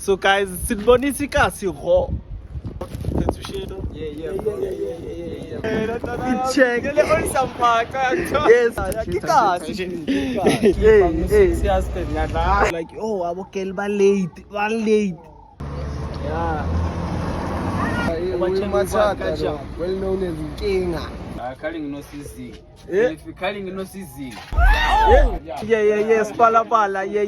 So guys, sinibonisa ikasi ho. Yeah. Check. Yes. Like, oh, abokeli ba late. Yeah. Well known as Kinga. Calling no CZ. Yeah. If you're calling no CZ. Yeah. Spalabala. Yeah.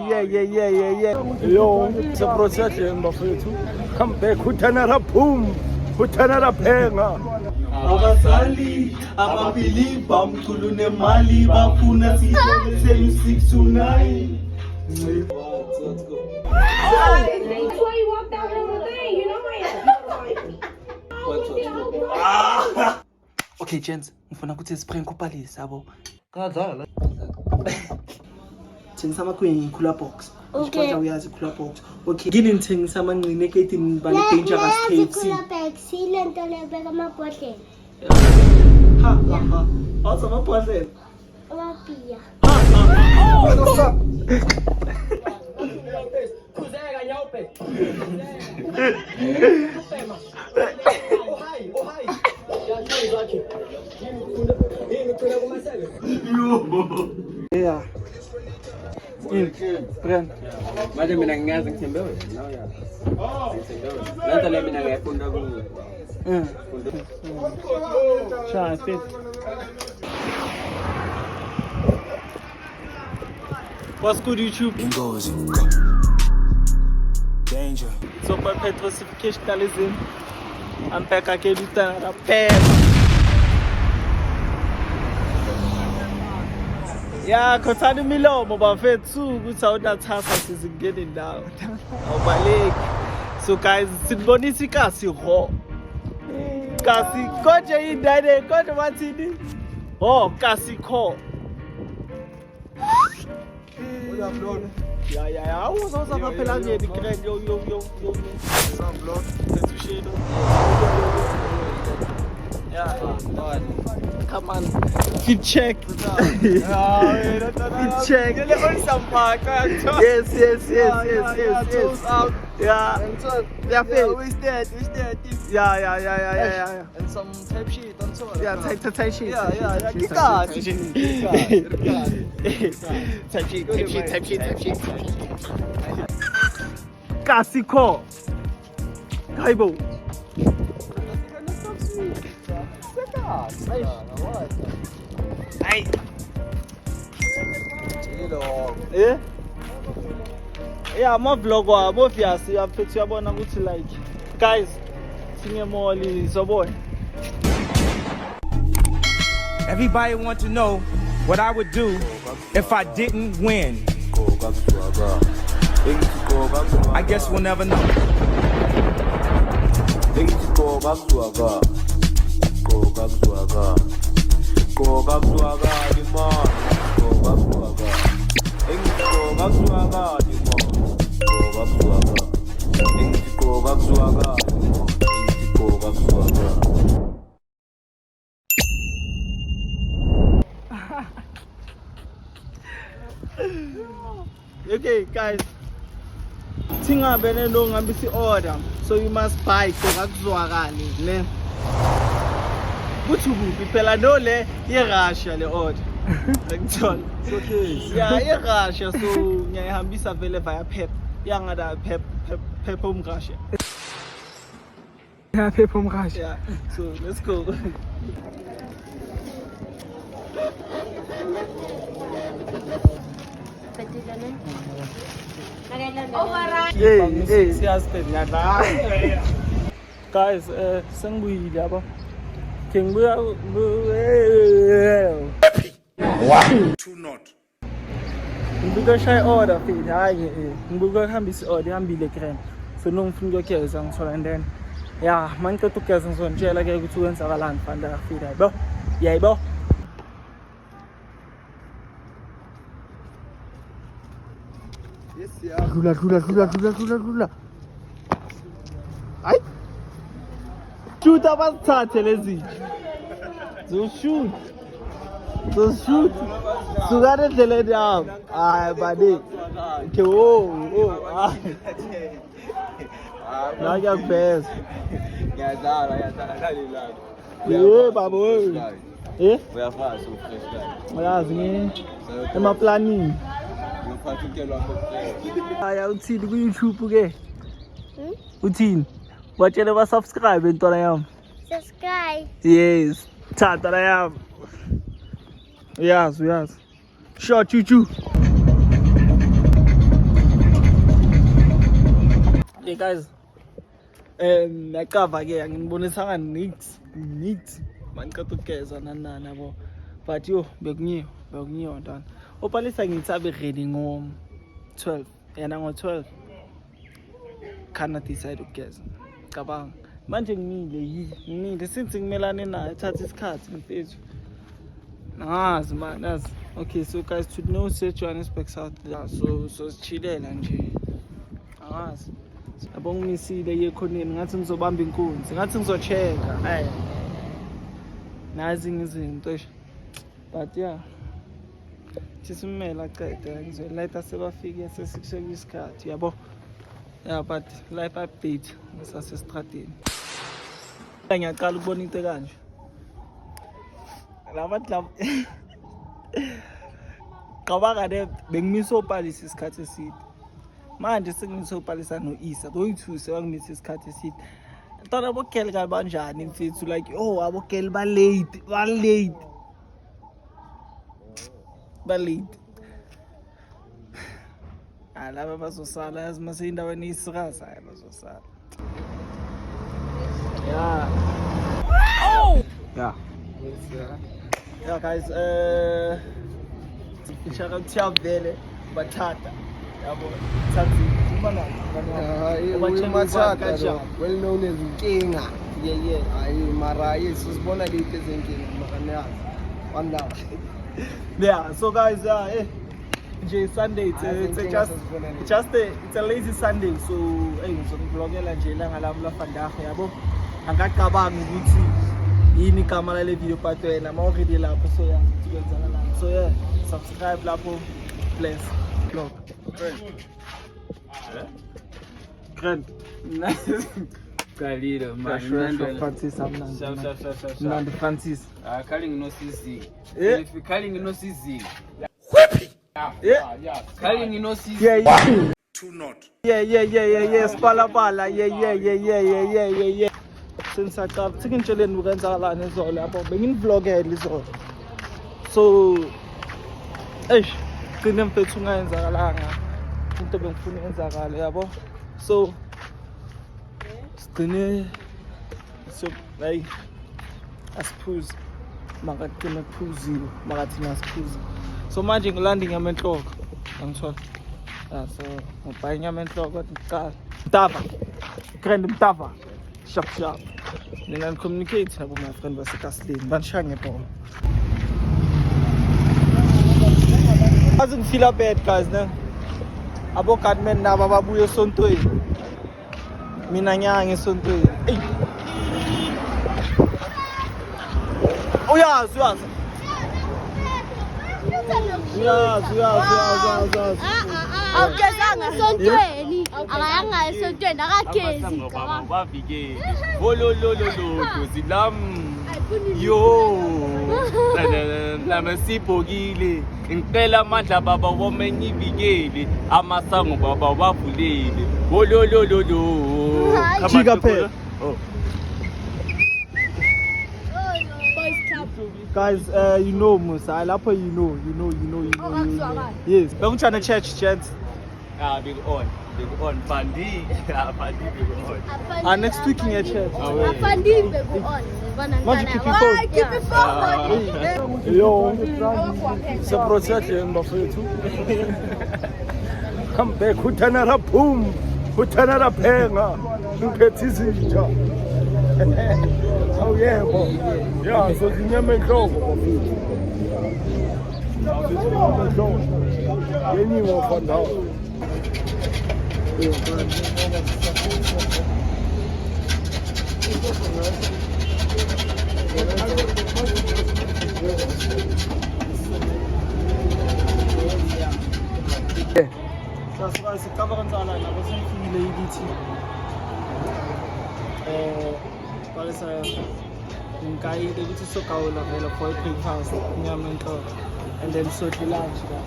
Yo, it's a process mbafethu. Come back utanara boom. Utanara phenga. Abazali ababili bamkhulu nemali bafuna sisebenzele 6 to 9. That's why you walked out on the thing, you know my Okay, gents, ngifuna ukuthi siprank uPalisa yabo. Kadlala. Thengisa amakhwenya ikhula box. Okay. Kodwa uyazi ikhula box. Okay. Ngini ngithengisa amanqine eketini bani dangerous KFC. Ile nto lebeka amabhodlela. Ha. Awuza amabhodlela. Amapia. Yeah. Brand. Manje mina ngiyazi ngithembewe. Lento le mina ngiyafunda kuyo. Try fit. What's good, YouTube? Danger. So my petrosification I'm back again with another pair. Yeah, khothani milomo bafethu ukuthi awunathasa sizingene indawo. Awubaleki. So guys, sinibonisa ikasi ho. Kasi konje indane kodwa bathini? Oh, kasi kho. Yeah. Uzoza phela nje dikrend yo. Sethushelo. Yeah. Come on. Fit check. Fit check. Yes. Yeah. We dead. Yeah. And some type shit on top. Yeah, type shit. Yeah. Type shit. Kasiko. Kaibo. Hey. Yeah, my vlog wabo obviously afethu yabona ukuthi like guys singe mall so boy. Everybody want to know what I would do if I didn't win. I guess we'll never know. Okay guys, singabe no ngambisi order, so you must buy kokakuzwakali ne. Kuthi kuphi phela no le yeRussia le order. Ngithola. Okay. Yeah, yeRussia so ngiyahambisa vele via Pep. Yangada Pep umRussia. Yeah, Pep umRussia. Yeah. So let's go. Hey. Guys, sengibuyile yabo. Kengibuya. Wow. Two not. Ngibuka shaya order fit. Hayi ngibuka hambisa order ihambile grand. So nongifuna ukuyogeza ngithola and then yeah, manje qeda ukugeza ngizonitshela ke ukuthi wenzakalani fanda fit hayibo. Yayibo. Yes, yeah. Dlula. Hayi. Shoot abasithathe lezi. Shoot. Sugare endleleni yami. Hayi bani. Okay, oh. La ngiyakuveza. Ngiyadlala Baba we. uyafana so fresh guy Uyazi ema planning. ngiphatha ukelo wakho Aya uthini ku YouTube ke? Uthini? Watshele ba subscribe ntwana yami. Subscribe. Yes. Cha ntwana yami. Uyazi. Sure chuchu. Hey guys. Nakava ke ngibonisa neat. Manqeda ukugeza nana yabo. But yo bekunyiwa ntwana. Opalisa ngitsabe ready ngo 12. Yena ngo 12. Kana decide ukugeza. Cabanga. Manje ngimile since ngimelane naye ethatha isikhathi mfethu. Nazi man, nazi. Okay, so guys, to know Johannesburg South. Yeah, so sichilela nje. Angazi. Yabo ngimisile yekhoneni ngathi ngizobamba inkunzi, ngathi ngizochecka. Hey. Nazi ngizinto. But yeah. Sisimela qeda ngizoletha sebafike sesikusheka isikhathi, yabo. Yeah, but life update ngisasestradini. Ngiyaqala ukubona into kanje. Lava Kabaka de bengimisa opalisa isikhathi eside. Manje sengimisa opalisa noIsa. Boyi2 sebangimisa isikhathi eside. Ntona abogel kanjani mfethu like abogel ba late. Laba bazosala yazi mase indaweni isirasa bazosala. Yeah. Yeah guys, ngishaka kuthiyavele bathata. Yabo, thathi ubana Mathata well known as Nkinga. Yeah. Hayi mara sisibona late ezenkinga makanazi. Wanda. Yeah, so guys, nje Sunday it's a lazy Sunday, so ngizokuvlogela nje langa lami la Vandag yabo. Angaqabanga ukuthi yini igama lale video but wena mawuready lapho so yeah kuyenzana lapho. So yeah, subscribe lapho bless vlog. Grand. Kalile man Francis Amnandi Francis. Khali nginosiziki Yeah. if khali nginosiziki Yeah. khali nginosiziki Yeah. Yeah. Spalabala. Yeah. Since I got sikintsheleni ukwenzakalani izolo lapho bengivlogela izolo. So gcine mfethu ungayenzakalanga into bengifuna yenzakala yabo. So sigcine so like asiphuze makagcine kuphuzile makathi nasiphuze. So manje ngilanda inyama enhloko angithola. So ngibhaye inyama enhloko kodwa ngicala Mtava sharp nina communicate nabo my friend baseKaslini banishaye ngebhola. Doesn't feel bad guys ne abo Godman nabo babuye esontweni mina nyange esontweni. Uyazi Awugezanga esontweni, akayanga esontweni akagezi. Bavikeli zilam yo namasibhokile ngicela amandla baba womenye ivikeli amasango baba bavulile Jika phela. Guys, you know Musa, lapho you know. Yes. Bengitshana church gents. big on Pandi big on Next week in your church. Manje keep it forward. Yo, it's a project mbafethu. Kambe kuthanara boom, kuthanara phenga, ngiphethe izinja. Oh yebo. Yeah, so zinyama enhloko bafethu. Yenyiwa Vandag. Sasuka sikaba kanzala nabo sengifikile yikithi. Palisa ngikayile ukuthi sogawula vele for i-breakfast inyama enhloko and then sodla lunch la.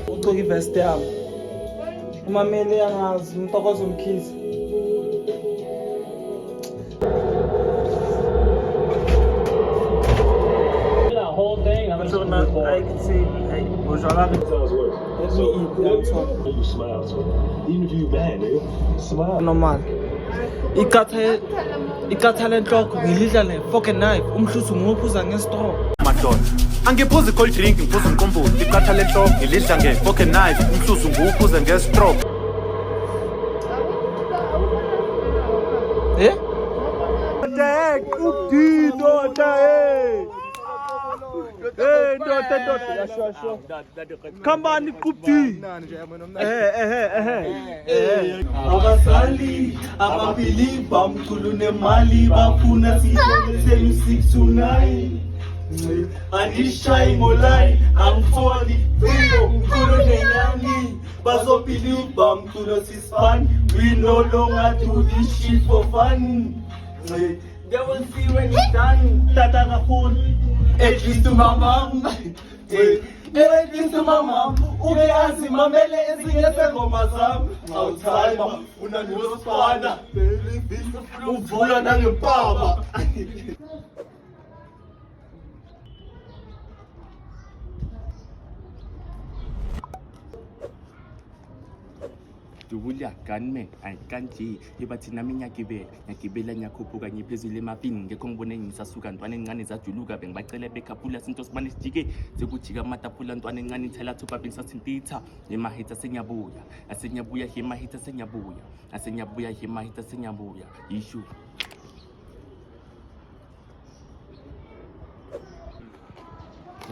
Ugcoka ivest yami umamele yangazi umtokozo umkhizi. So now I can see, hey, let me eat that one. You smile, so even if you mad, nigga, smile. Normal. Ikhathale enhloko ngilidla ne-fucking knife umhluzi ngophuza nge-straw. Madoda angiphuzi cold drink ngiphuza umqombothi iqathale enhloko ngilidla nge-fucking knife umhluzi nguphuza nge-straw. Kambani kupti. Abasali ababili bamkhulu nemali bafuna sisebenzele 629 anishayi ngolai angifoli philo mkhulu nenyani bazobili bamkhulu sispan we no longer do this shit for fun. They will see when it's done. Tata kakhulu at least to my mom. At least to my mom. Uyazi mamele ezinye sengoma zami awuthayima unanosifana uvula nangempama. Dubula gunman ayikanje ibathi nami nyakibela nyakhuphuka ngiphezulu emapini ngekho ngibone ngisasuka ntwana encane zajuluka bengibacela bekhaphula sinto sibane sijike sekujika amatapula ntwana encane ithela thupa bengisasintitha emahitha senyabuya hemahitha senyabuya hemahitha senyabuya issue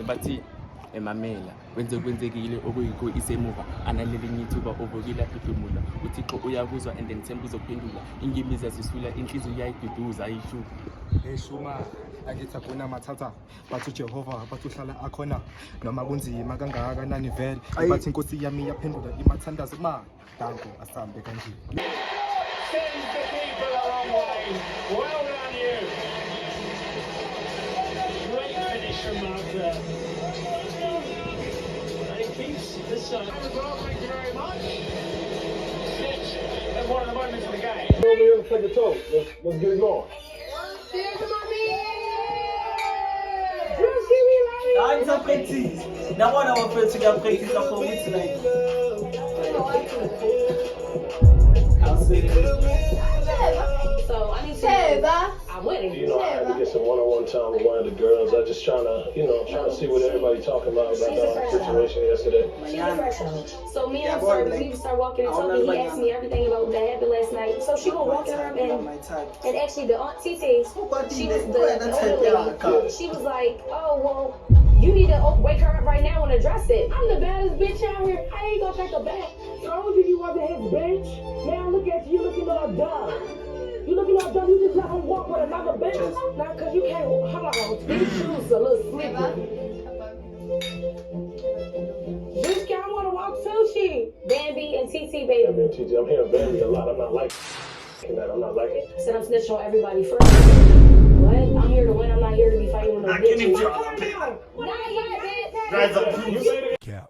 ebathi emamela kwenzekile okuyikho isemuva analele ngithuba obokila phefumula uthixo uyakuzwa and then themba uzophendula ingimiza zisula inhliziyo yayiduduza ayishu eshuma akithi akuna mathatha bathi uJehova bathi uhlala akhona noma kunzima kangakanani vele bathi inkosi yami yaphendula imathandazo ma danko asambe kanje. Thank you very much. That's one of the moments of the game. Over here to take a toast. Let's get it going. I'm so pretty. Now one of our friends got pretty for me tonight. I'll see you. So I need to. I'm winning. You know, I had to get some one-on-one time with one of the girls. I just trying to see what everybody talking about the situation yesterday. So me and we start walking and talking. He asked me everything about what happened last night. So she gonna walk in her and actually the aunt Tite, she was the older lady. She was like, oh well, you need to wake her up right now and address it. I'm the baddest bitch out here. I ain't gonna take a back. Told you wasn't his bitch. Now look at you looking all dumb. You looking all dumb, you just let him walk with another bitch? Not cause you can't, hold on, these shoes a little slippery. Bitch, I wanna walk sushi. Bambi and TT baby. I'm hearing Bambi a lot, I'm not liking that, I'm not liking it. I said I'm snitching on everybody first. What? I'm here to win, I'm not here to be fighting with no bitches. Not yet, bitch. Yeah.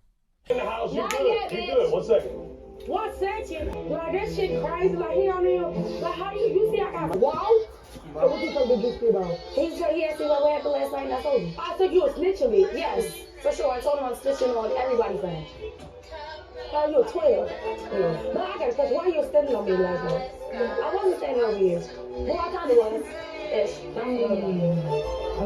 In the house, you good, 1 second. 1 second, like that shit crazy, like he on him. Like how you see I got wall? So what you talking to this about? He asked me what happened last night and I told him. I think you were snitching me. Yes, for sure. I told him I'm snitching on everybody fans. Oh, you're 12. Yeah. But I got a question. Why you standing on me like that? I wasn't standing over here. Well, I kind of was. Ish. I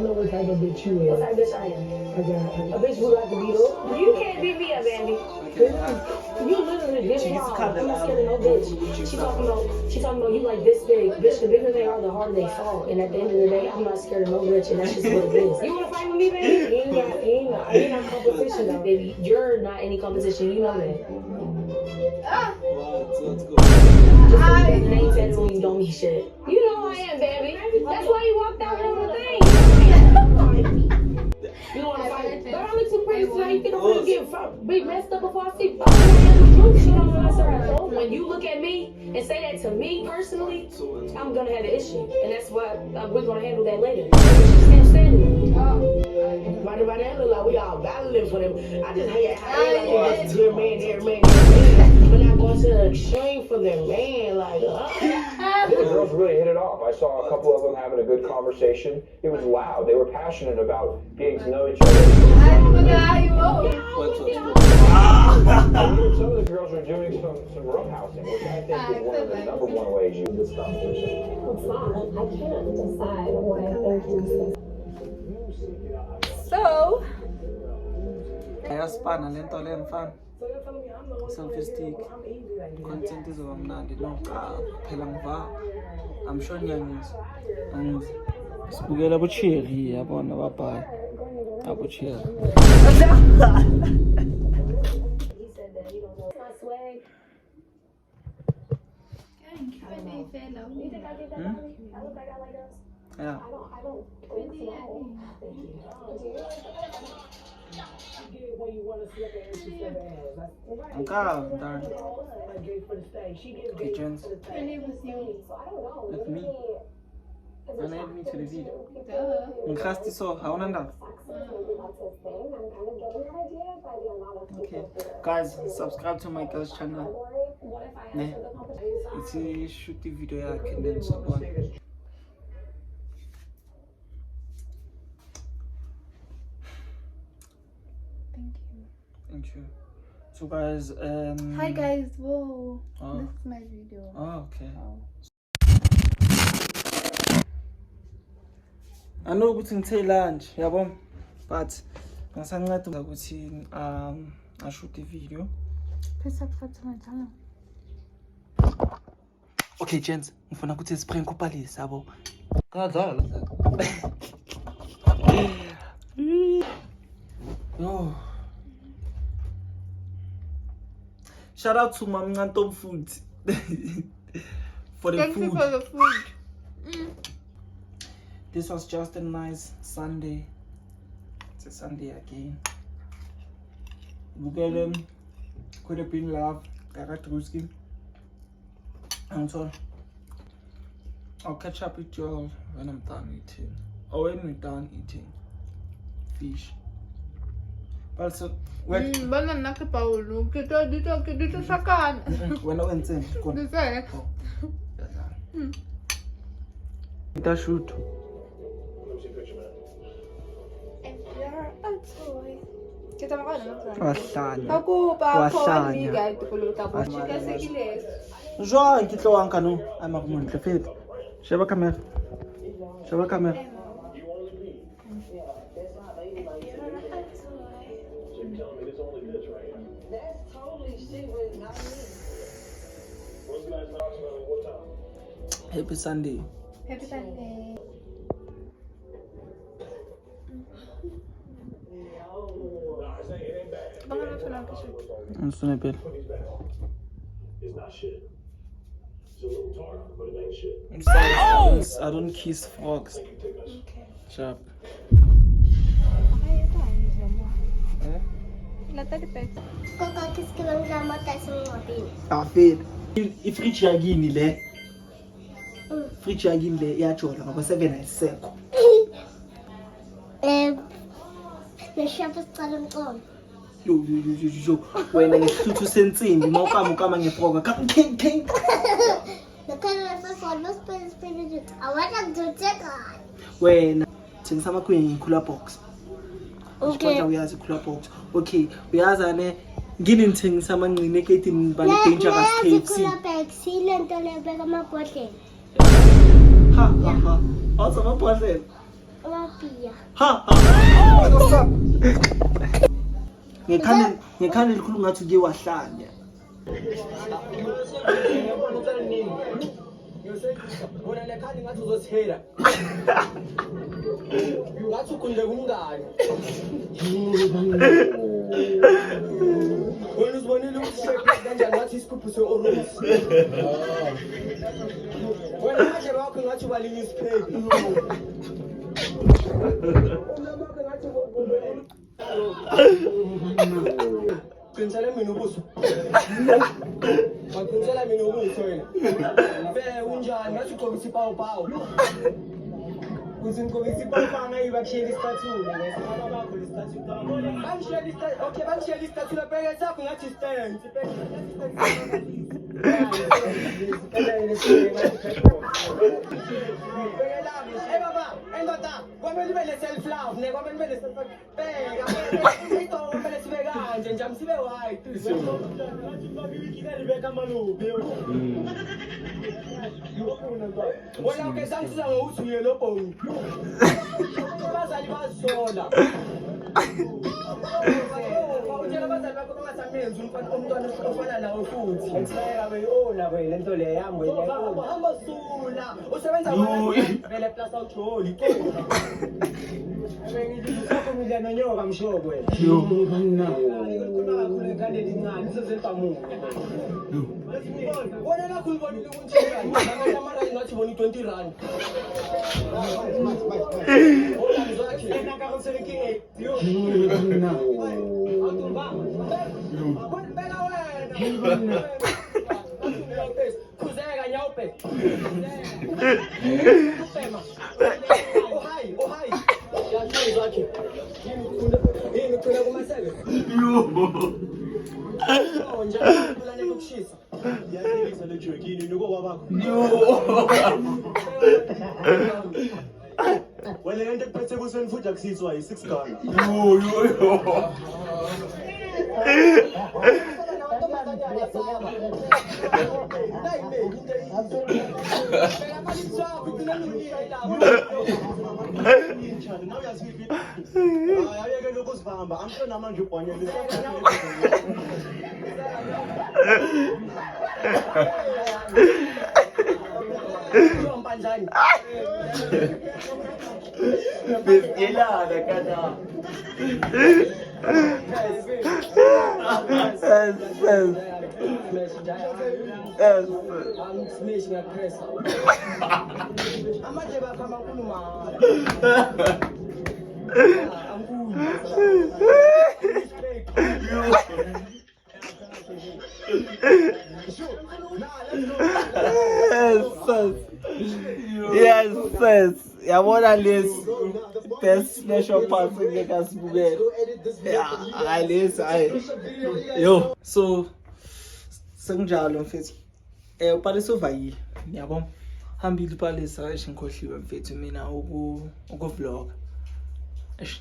know what type of bitch you is. What type of bitch I am? A bitch who like to beat up. You can't beat me up, Andy. You literally this small. I'm not scared of no bitch. She talking about you like this big. Bitch, the bigger they are, the harder they fall. And at the end of the day, I'm not scared of no bitch, and that's just what it is. You wanna fight with me, baby? Ain't no competition, though, baby. You're not any competition. You know that. I ain't telling you don't mean shit. You know I am, baby. That's why you walked out on the thing. You wanna fight you think I'm gonna get big messed up before I see truth shit on my side? When you look at me and say that to me personally, I'm gonna have an issue, and that's why we're gonna handle that later. She can't stand it. Right about that, look like we all battling for them. I just hate how they like this good man, every man, but not going to the extreme for their man, like. The girls really hit it off. I saw a couple of them having a good conversation. It was loud. They were passionate about getting to know each other. Some of the girls are doing some roughhousing, which I think is one of the number one ways you get stuff. I can't decide what I think. So ayaspana lento le mfana self-esteem content izoba mnandi noqa phela ngiva I'm sure nyangizwa sibukela abo cherry yabona babhayi abo cherry yeah. I'm calm, darn. Okay, Jens. With me. And add me to the video. Ngasti so, how nanda? Okay. Guys, subscribe to my girl's channel. Ne. It's a shooty video I can then so on. Thank you. So guys, Hi guys, whoa. This is my video. Oh, okay. I know ukuthi ngithe lunch, yabo, but ngasanceda ukuthi I shoot the video. Please subscribe to my channel. Okay, gents, ngifuna ukuthi spray ngikuphalise yabo. Kadala. No. Shout out to Mam Ngantom Food for the Thank food. you for the food. This was just a nice Sunday. It's a Sunday again. Bugelem could have been love. Karatruski. And so I'll catch up with you all when I'm done eating. Or when we're done eating fish. Also, when Banana ke Paulo, kita dito sakan. when I went in, Ita shoot. Kita makan Wahlanya. Aku pa ako Wahlanya. bigay tukuluta ko. Chika sa giles. Joa, kitlo ang kanu. Ay makumuntle fit. Sheba camera. Sheba camera. Happy Sunday. Happy Sunday. I'm snippet. It's not shit. It's a little tart, but it ain't shit. I'm sorry, I don't kiss frogs. Okay. Sharp. Kakakis ka lang namatay sa mga pin. Afid. Ifridge yagini le. Fridge yagini le iyajola ngoba 7 ayisekho. Nashiyapha sicala umqondo. Yo. Wena ngesihluthi sensimbi mawukama ngebroka. King. Nakhala sasona spin. Awatha kuzotheka. Wena thengisa amakhwini ngikhula box. Okay. Uyazi khula box. Okay, uyazane ngini ngithengisa amanqine eketini bani dangerous KFC. Sile nto lebeka amabhodlela. Ha. Awusa amabhodlela. Amaphiya. Ha. Ngekhanda likhulu ngathi uke wahlanya. Wena lekhani ngathi uzothela. Ngathi ukhundle kumngani. Wena uzibonile ukuthi shape kanjani ngathi isigubhu se-orange. Wena manje bakho ngathi ubalinga isipheki. Wena bakho ngathi Baqinisela mina ukuthi wena. Mfeke unjani? Ngathi ugqoka isipawu. Kuthi ngigqoka isipawu ngayiba kushiyela istatue ngesibaba bakho lestatue. Bangishiyela istatue. Okay, bangishiyela istatue lapha eSapho ngathi stand. Hey baba, endoda, kwamele ube ne-self love, ne kwamele ube ne-self love. Bheka, idongo kumele sibe kanje, njalo sibe white. Wena ke sangisiza ngokuthi uye lo bhongi. Abazali bazisola. Utshela abazali bakho bangasamenzi umntwana ofana nawe futhi. Ngicela wena lento le yami wena. Hamba sula. Usebenza vele plus awujoli. Ngizokho mina nonyoka mshobo wena. Kakhulu ingane lincane sezenza mungu. Wona nakho ulibonile ukuthi ngani mara ngathi boni 20 rand. Wena lento ekuphethe kuseni futhi akusizwa yi6 Ghana. Ayeke lokho sivamba amhlona manje ubhonyele. Bisgelada kada. Yes. Yabona lesi best special part ngekasibukela. Yeah, lesi yo. So sengjalo mfethu. Upalisa uvayile. Ngiyabona. Hambile upalisa ngikhohliwe mfethu mina ukuvlog.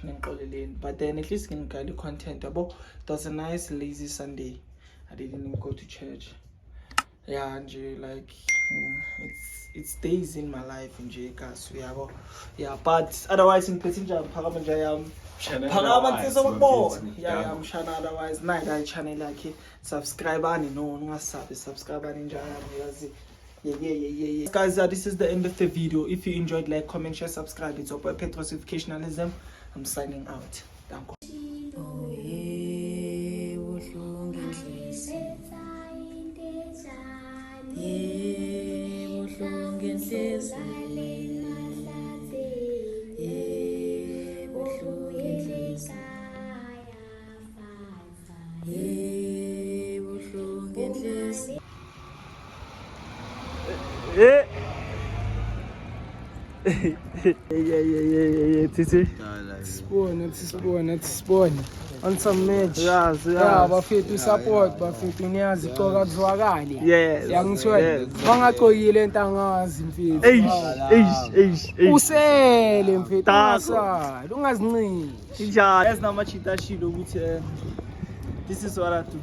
Ngiqoleleni. But then at least ngikali content yabo. It was a nice lazy Sunday. I didn't even go to church. Yeah, nje like it's days in my life nje kaso yabo. Yeah, but otherwise ngiphethe njani phakama nje yami. Phakama ntisokubona. Yeah, I'm shana otherwise night channel yakhe. Subscribe ani no ungasabi subscribe ani njani yazi. Yeah. Guys, this is the end of the video. If you enjoyed, like, comment, share, subscribe. It's Opa Petrosificationalism. I'm signing out. Thank Yeah, Titi. Sibone. On some match. Yes. Bafethu support, bafethu niyazi qoka kuzwakali. Yes. Yangithola. Bangaqokile entangazi mfethu. Usele mfethu ungasali, ungazincini. Injalo. Yes, nama chita shilo ukuthi this is what I do.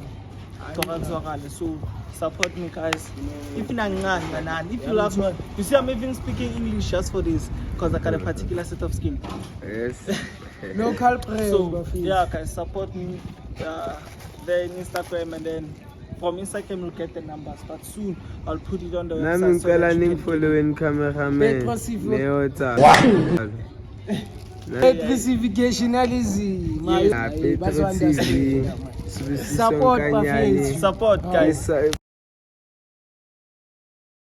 Qoka kuzwakali. So support me guys. If you love me, you see I'm even speaking English just for this because I got a particular set of skills. Yes. Local prayer. So yeah guys, support me there in Instagram, and then from Instagram you'll get the numbers, but soon I'll put it on the website. Petrosificationalism. Support guys.